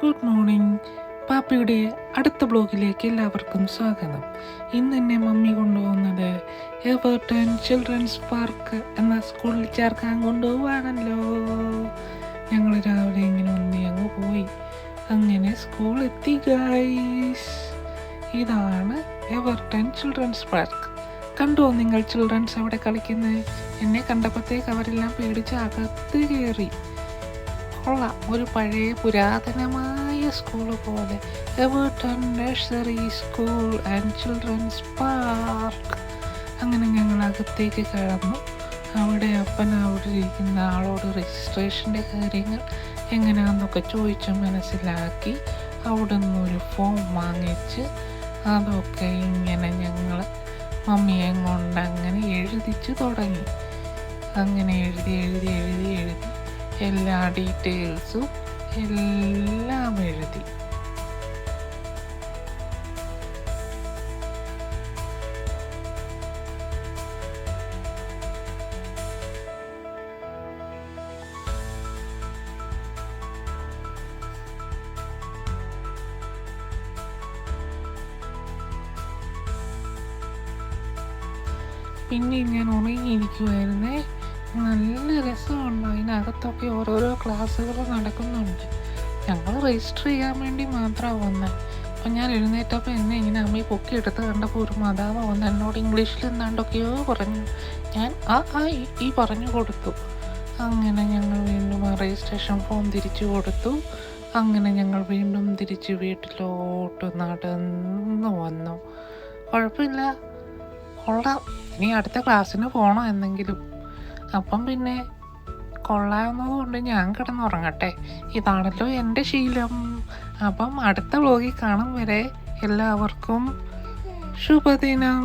Good morning. പാപ്പയുടെ അടുത്ത ബ്ലോഗിലേക്ക് എല്ലാവർക്കും സ്വാഗതം. ഇന്ന് എന്നെ മമ്മി കൊണ്ടുപോകുന്നത് എവർട്ടൺ ചിൽഡ്രൻസ് പാർക്ക് എന്ന സ്കൂളിൽ ചേർക്കാൻ കൊണ്ടുപോവാണല്ലോ. ഞങ്ങൾ രാവിലെ ഇങ്ങനെ അങ്ങ് പോയി. അങ്ങനെ സ്കൂൾ എത്തി ഗൈസ്. ഇതാണ് എവർട്ടൺ ചിൽഡ്രൻസ് പാർക്ക്. കണ്ടോ നിങ്ങൾ ചിൽഡ്രൻസ് അവിടെ കളിക്കുന്നത്? എന്നെ കണ്ടപ്പോഴത്തേക്ക് അവരെല്ലാം പേടിച്ച് അകത്ത് കയറി. കൊള്ളാം, ഒരു പഴയ പുരാതനമായ സ്കൂൾ പോലെ. Everton nursery school and children's park. അങ്ങനെ ഞങ്ങൾ അകത്തേക്ക് കടന്നു. അവിടെ അവിടെ ഇരിക്കുന്ന ആളോട് രജിസ്ട്രേഷൻ്റെ കാര്യങ്ങൾ എങ്ങനെയാണെന്നൊക്കെ ചോദിച്ച് മനസ്സിലാക്കി അവിടെ നിന്നൊരു ഫോം വാങ്ങിച്ച് അതൊക്കെ ഇങ്ങനെ ഞങ്ങൾ മമ്മിയെ കൊണ്ട് അങ്ങനെ എഴുതിച്ച് തുടങ്ങി. അങ്ങനെ എഴുതി എല്ലാ ഡീറ്റെയിൽസും എല്ലാം എഴുതി. പിന്നെ ഞാൻ ഉറങ്ങിയിരിക്കുമായിരുന്നേ. നല്ല രസമുണ്ട്. അതിനകത്തൊക്കെ ഓരോരോ ക്ലാസ്സുകൾ നടക്കുന്നുണ്ട്. ഞങ്ങൾ രജിസ്റ്റർ ചെയ്യാൻ വേണ്ടി മാത്രമാണ് വന്നത്. അപ്പം ഞാൻ എഴുന്നേറ്റപ്പോൾ എന്നെ ഇങ്ങനെ അമ്മയെ പൊക്കിയെടുത്ത് കണ്ടപ്പോൾ ഒരു മാതാവ് വന്ന് എന്നോട് ഇംഗ്ലീഷിൽ എന്താണ്ടൊക്കെയോ പറഞ്ഞു. ഞാൻ ഈ പറഞ്ഞു കൊടുത്തു. അങ്ങനെ ഞങ്ങൾ വീണ്ടും ആ രജിസ്ട്രേഷൻ ഫോം തിരിച്ചു കൊടുത്തു. അങ്ങനെ ഞങ്ങൾ വീണ്ടും തിരിച്ച് വീട്ടിലോട്ട് നടന്നു വന്നു. കുഴപ്പമില്ല, കൊള്ളാം. ഇനി അടുത്ത ക്ലാസ്സിന് പോകണം എന്നെങ്കിലും. അപ്പം പിന്നെ കൊള്ളാവുന്നതുകൊണ്ട് ഞാൻ കിടന്നുറങ്ങട്ടെ. ഇതാണല്ലോ എൻ്റെ ശീലം. അപ്പം അടുത്ത വ്ലോഗിൽ കാണും വരെ എല്ലാവർക്കും ശുഭദിനം.